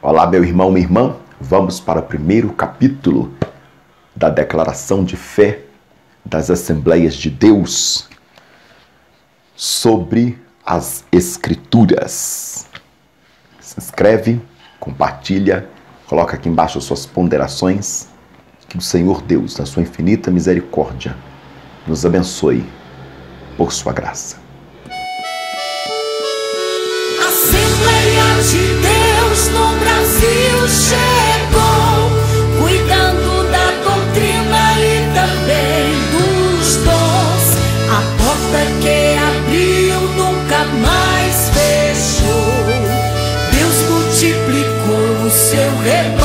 Olá, meu irmão, minha irmã. Vamos para o primeiro capítulo da declaração de fé das Assembleias de Deus sobre as Escrituras. Se inscreve, compartilha, coloca aqui embaixo as suas ponderações. Que o Senhor Deus, na sua infinita misericórdia, nos abençoe por sua graça. Assembleia de Deus no Brasil chegou, cuidando da doutrina e também dos dons. A porta que abriu nunca mais fechou. Deus multiplicou o seu rebanho.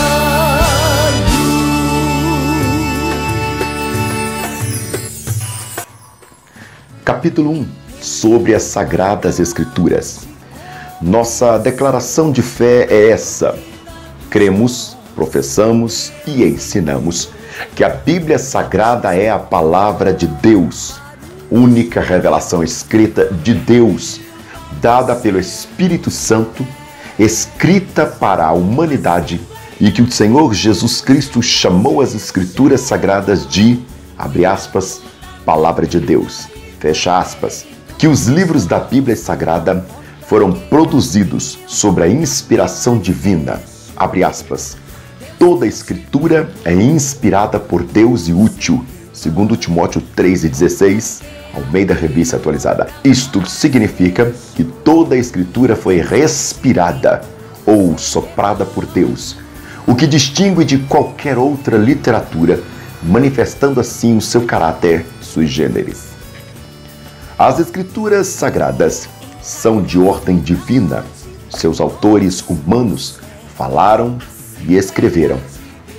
Capítulo 1. Sobre as Sagradas Escrituras. Nossa declaração de fé é essa: cremos, professamos e ensinamos que a Bíblia Sagrada é a palavra de Deus, única revelação escrita de Deus, dada pelo Espírito Santo, escrita para a humanidade, e que o Senhor Jesus Cristo chamou as Escrituras Sagradas de, abre aspas, palavra de Deus, fecha aspas, que os livros da Bíblia Sagrada foram produzidos sob a inspiração divina, abre aspas. Toda a Escritura é inspirada por Deus e útil, segundo Timóteo 3,16, Almeida Revista Atualizada. Isto significa que toda a Escritura foi respirada ou soprada por Deus, o que distingue de qualquer outra literatura, manifestando assim o seu caráter sui generis. As Escrituras Sagradas são de ordem divina. Seus autores humanos falaram e escreveram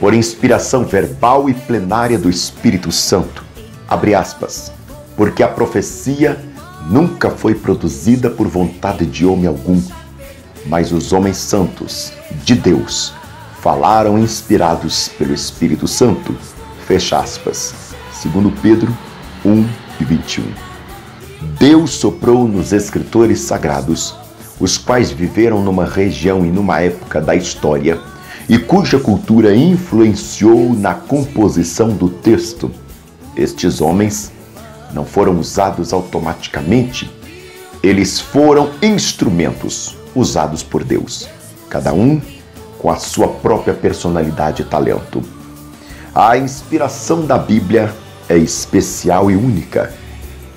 por inspiração verbal e plenária do Espírito Santo, abre aspas, porque a profecia nunca foi produzida por vontade de homem algum, mas os homens santos de Deus falaram inspirados pelo Espírito Santo, fecha aspas, segundo Pedro 1:21. Deus soprou nos escritores sagrados, os quais viveram numa região e numa época da história e cuja cultura influenciou na composição do texto. Estes homens não foram usados automaticamente, eles foram instrumentos usados por Deus, cada um com a sua própria personalidade e talento. A inspiração da Bíblia é especial e única,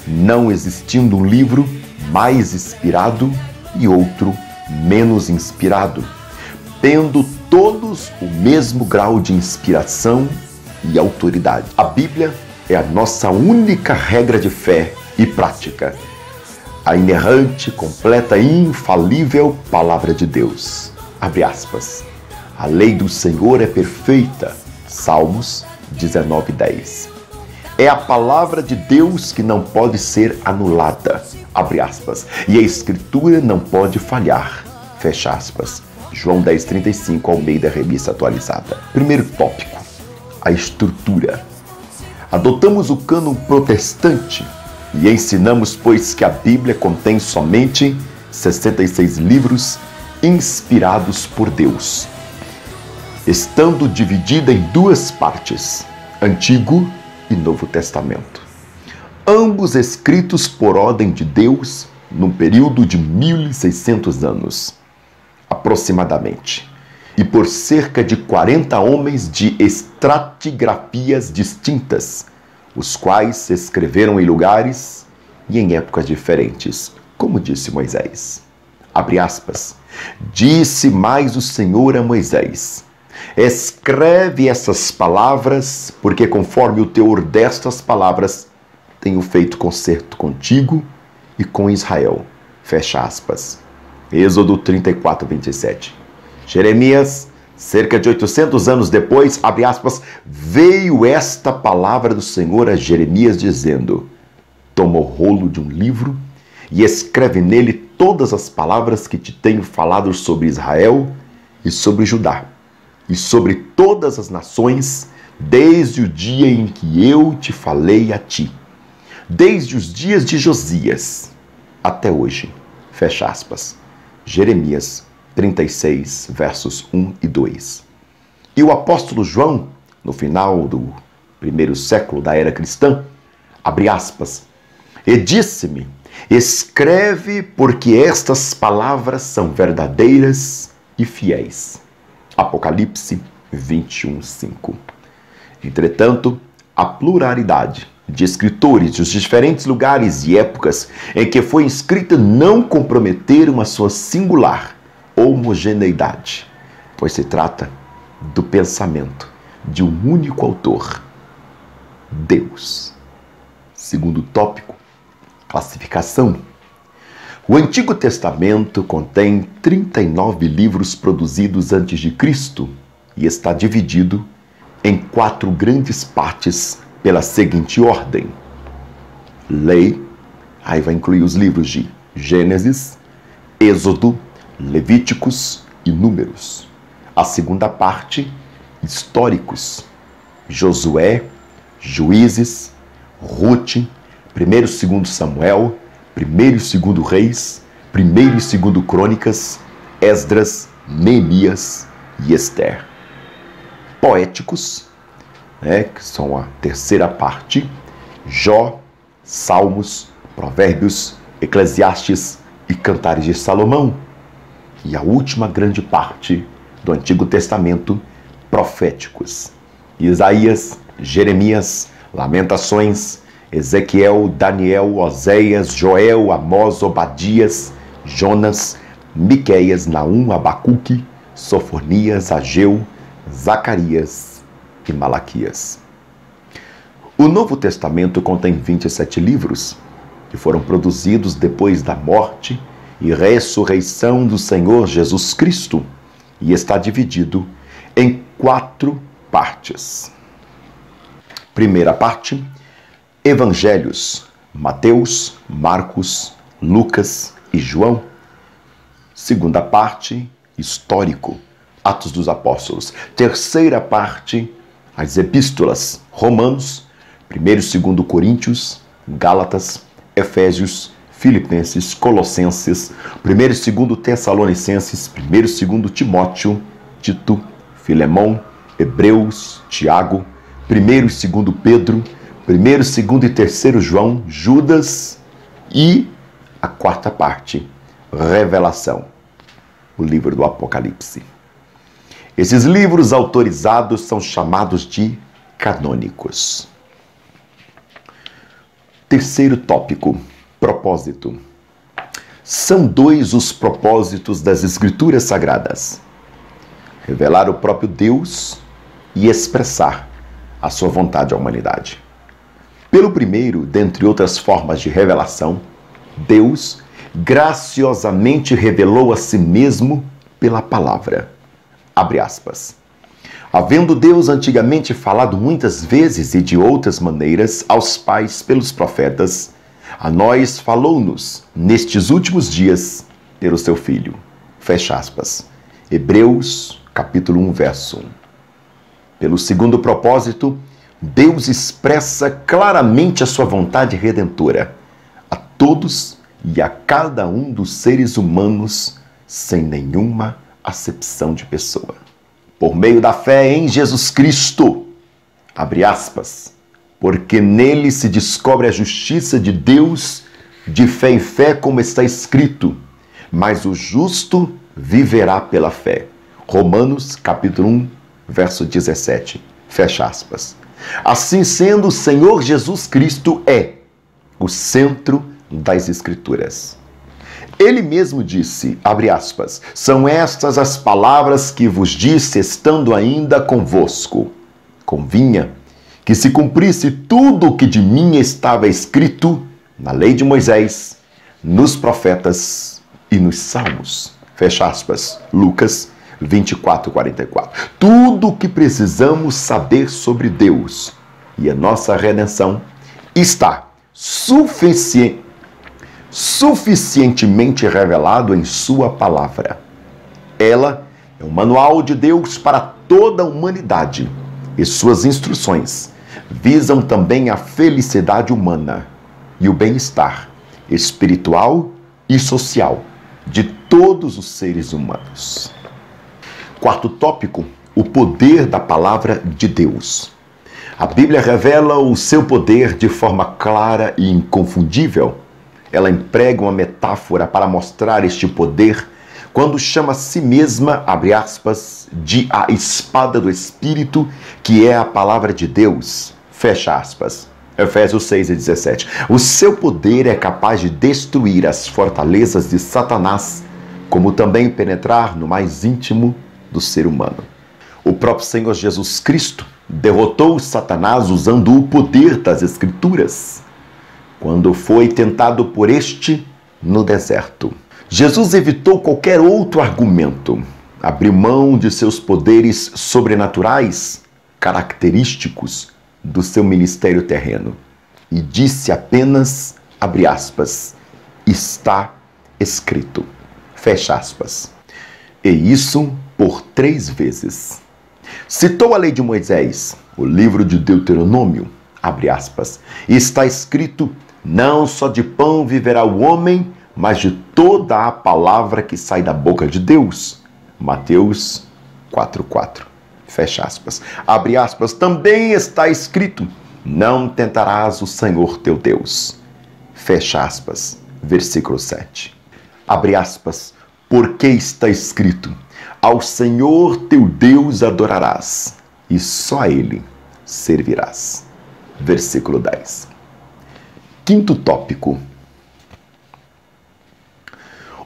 não existindo um livro mais inspirado e outro menos inspirado, tendo todos o mesmo grau de inspiração e autoridade. A Bíblia é a nossa única regra de fé e prática, a inerrante, completa e infalível Palavra de Deus. Abre aspas. A lei do Senhor é perfeita. Salmos 19:10. É a palavra de Deus que não pode ser anulada, abre aspas, e a Escritura não pode falhar, fecha aspas. João 10:35, Almeida Revista Atualizada. Primeiro tópico, a estrutura. Adotamos o cânon protestante e ensinamos, pois, que a Bíblia contém somente 66 livros inspirados por Deus, estando dividida em duas partes, Antigo e Novo Testamento, ambos escritos por ordem de Deus num período de 1.600 anos, aproximadamente, e por cerca de 40 homens de estratigrafias distintas, os quais escreveram em lugares e em épocas diferentes, como disse Moisés. Abre aspas. Disse mais o Senhor a Moisés: escreve essas palavras, porque conforme o teor destas palavras, tenho feito concerto contigo e com Israel. Fecha aspas. Êxodo 34:27. Jeremias, cerca de 800 anos depois, abre aspas, veio esta palavra do Senhor a Jeremias dizendo: toma o rolo de um livro e escreve nele todas as palavras que te tenho falado sobre Israel e sobre Judá, e sobre todas as nações, desde o dia em que eu te falei a ti, desde os dias de Josias até hoje. Fecha aspas. Jeremias 36, versos 1 e 2. E o apóstolo João, no final do primeiro século da era cristã, abre aspas, e disse-me, escreve porque estas palavras são verdadeiras e fiéis. Apocalipse 21, 5. Entretanto, a pluralidade de escritores dos diferentes lugares e épocas em que foi escrita não comprometeram a sua singular homogeneidade, pois se trata do pensamento de um único autor, Deus. Segundo tópico, classificação. O Antigo Testamento contém 39 livros produzidos antes de Cristo e está dividido em 4 grandes partes pela seguinte ordem. Lei, aí vai incluir os livros de Gênesis, Êxodo, Levíticos e Números. A segunda parte, históricos, Josué, Juízes, Rute, 1º e 2º Samuel, 1º e 2º Reis, 1º e 2º Crônicas, Esdras, Neemias e Ester. Poéticos, que são a terceira parte, Jó, Salmos, Provérbios, Eclesiastes e Cantares de Salomão. E a última grande parte do Antigo Testamento, proféticos, Isaías, Jeremias, Lamentações, Ezequiel, Daniel, Oséias, Joel, Amós, Obadias, Jonas, Miqueias, Naum, Abacuque, Sofonias, Ageu, Zacarias e Malaquias. O Novo Testamento contém 27 livros que foram produzidos depois da morte e ressurreição do Senhor Jesus Cristo e está dividido em 4 partes. Primeira parte, Evangelhos, Mateus, Marcos, Lucas e João. Segunda parte, histórico, Atos dos Apóstolos. Terceira parte, as epístolas, Romanos, 1º e 2º Coríntios, Gálatas, Efésios, Filipenses, Colossenses, 1º e 2º Tessalonicenses, 1º e 2º Timóteo, Tito, Filemão, Hebreus, Tiago, 1º e 2º Pedro, 1º, 2º e 3º João, Judas e a quarta parte, Revelação, o livro do Apocalipse. Esses livros autorizados são chamados de canônicos. Terceiro tópico, propósito. São 2 os propósitos das Escrituras Sagradas: revelar o próprio Deus e expressar a sua vontade à humanidade. Pelo primeiro, dentre outras formas de revelação, Deus graciosamente revelou a si mesmo pela palavra. Abre aspas. Havendo Deus antigamente falado muitas vezes e de outras maneiras aos pais pelos profetas, a nós falou-nos nestes últimos dias pelo seu Filho. Fecha aspas. Hebreus, capítulo 1, verso 1. Pelo segundo propósito, Deus expressa claramente a sua vontade redentora a todos e a cada um dos seres humanos, sem nenhuma acepção de pessoa. Por meio da fé em Jesus Cristo, abre aspas, porque nele se descobre a justiça de Deus de fé em fé, como está escrito, mas o justo viverá pela fé. Romanos, capítulo 1, verso 17. Fecha aspas. Assim sendo, o Senhor Jesus Cristo é o centro das Escrituras. Ele mesmo disse, abre aspas, são estas as palavras que vos disse estando ainda convosco. Convinha que se cumprisse tudo o que de mim estava escrito na lei de Moisés, nos profetas e nos salmos. Fecha aspas. Lucas 24, 44. Tudo o que precisamos saber sobre Deus e a nossa redenção está suficientemente revelado em sua palavra. Ela é o manual de Deus para toda a humanidade e suas instruções visam também a felicidade humana e o bem-estar espiritual e social de todos os seres humanos. Quarto tópico, o poder da palavra de Deus. A Bíblia revela o seu poder de forma clara e inconfundível. Ela emprega uma metáfora para mostrar este poder quando chama a si mesma, abre aspas, de a espada do Espírito, que é a palavra de Deus, fecha aspas. Efésios 6:17. O seu poder é capaz de destruir as fortalezas de Satanás, como também penetrar no mais íntimo do ser humano. O próprio Senhor Jesus Cristo derrotou Satanás usando o poder das Escrituras, quando foi tentado por este no deserto. Jesus evitou qualquer outro argumento, abriu mão de seus poderes sobrenaturais, característicos do seu ministério terreno, e disse apenas, abre aspas, está escrito, fecha aspas. E isso por 3 vezes. Citou a lei de Moisés, o livro de Deuteronômio, abre aspas, e está escrito, não só de pão viverá o homem, mas de toda a palavra que sai da boca de Deus. Mateus 4:4. Fecha aspas. Abre aspas. Também está escrito, não tentarás o Senhor teu Deus. Fecha aspas. Versículo 7. Abre aspas. Porque está escrito, ao Senhor teu Deus adorarás, e só a Ele servirás. Versículo 10. Quinto tópico.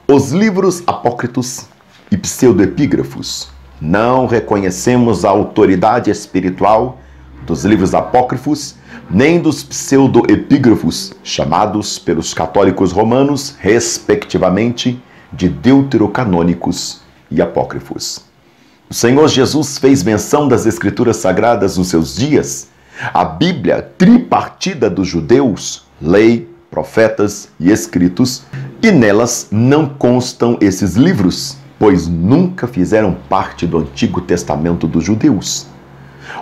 Os livros apócrifos e pseudoepígrafos. Não reconhecemos a autoridade espiritual dos livros apócrifos, nem dos pseudoepígrafos, chamados pelos católicos romanos, respectivamente, de deuterocanônicos e apócrifos. O Senhor Jesus fez menção das Escrituras Sagradas nos seus dias. A Bíblia tripartida dos judeus, lei, profetas e escritos, e nelas não constam esses livros, pois nunca fizeram parte do Antigo Testamento dos judeus.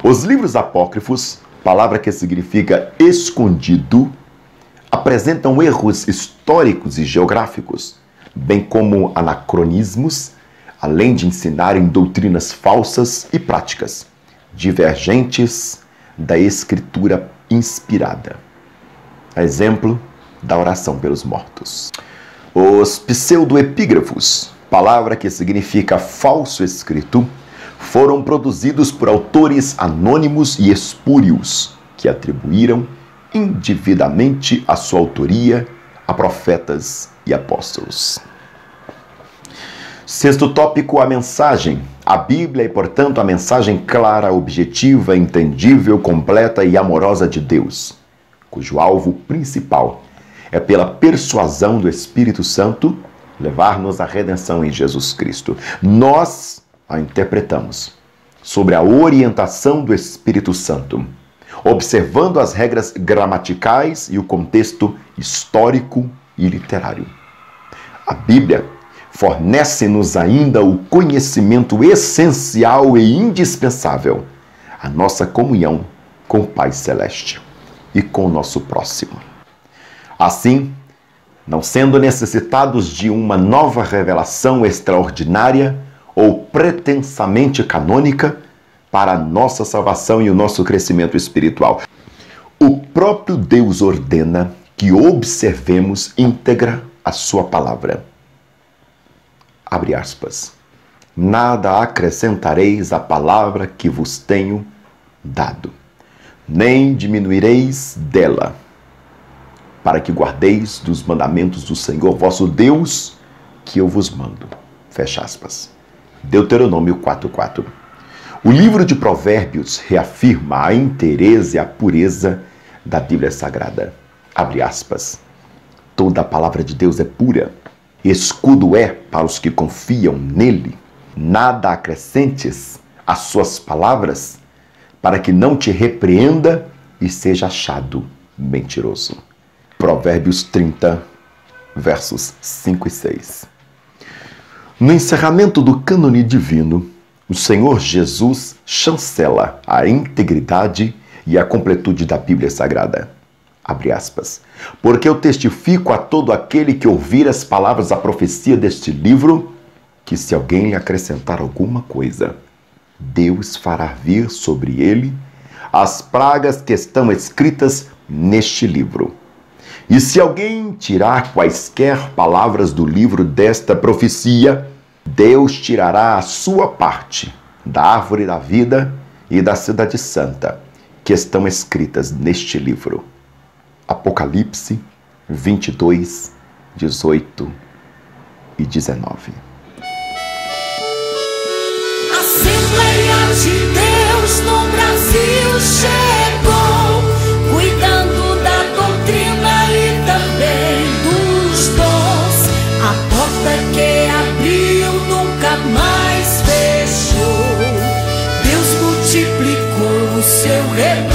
Os livros apócrifos, palavra que significa escondido, apresentam erros históricos e geográficos, bem como anacronismos, além de ensinarem doutrinas falsas e práticas, divergentes da Escritura inspirada. Exemplo da oração pelos mortos. Os pseudoepígrafos, palavra que significa falso escrito, foram produzidos por autores anônimos e espúrios, que atribuíram indevidamente a sua autoria a profetas e apóstolos. Sexto tópico, a mensagem. A Bíblia é, portanto, a mensagem clara, objetiva, entendível, completa e amorosa de Deus, cujo alvo principal é, pela persuasão do Espírito Santo, levar-nos à redenção em Jesus Cristo. Nós a interpretamos sobre a orientação do Espírito Santo, observando as regras gramaticais e o contexto histórico e literário. A Bíblia fornece-nos ainda o conhecimento essencial e indispensável, a nossa comunhão com o Pai Celeste e com o nosso próximo. Assim, não sendo necessitados de uma nova revelação extraordinária ou pretensamente canônica para a nossa salvação e o nosso crescimento espiritual, o próprio Deus ordena que observemos íntegra a sua palavra. Abre aspas. Nada acrescentareis à palavra que vos tenho dado, nem diminuireis dela, para que guardeis dos mandamentos do Senhor vosso Deus, que eu vos mando. Fecha aspas. Deuteronômio 4:4. O livro de Provérbios reafirma a inteireza e a pureza da Bíblia Sagrada. Abre aspas. Toda a palavra de Deus é pura. Escudo é para os que confiam nele. Nada acrescentes às suas palavras, para que não te repreenda e seja achado mentiroso. Provérbios 30, versos 5 e 6. No encerramento do cânone divino, o Senhor Jesus chancela a integridade e a completude da Bíblia Sagrada. Abre aspas. Porque eu testifico a todo aquele que ouvir as palavras da profecia deste livro, que se alguém lhe acrescentar alguma coisa, Deus fará vir sobre ele as pragas que estão escritas neste livro. E se alguém tirar quaisquer palavras do livro desta profecia, Deus tirará a sua parte da árvore da vida e da cidade santa, que estão escritas neste livro. Apocalipse 22, 18 e 19. Assembleia de Deus no Brasil chegou, cuidando da doutrina e também dos dons. A porta que abriu nunca mais fechou. Deus multiplicou o seu rebanho.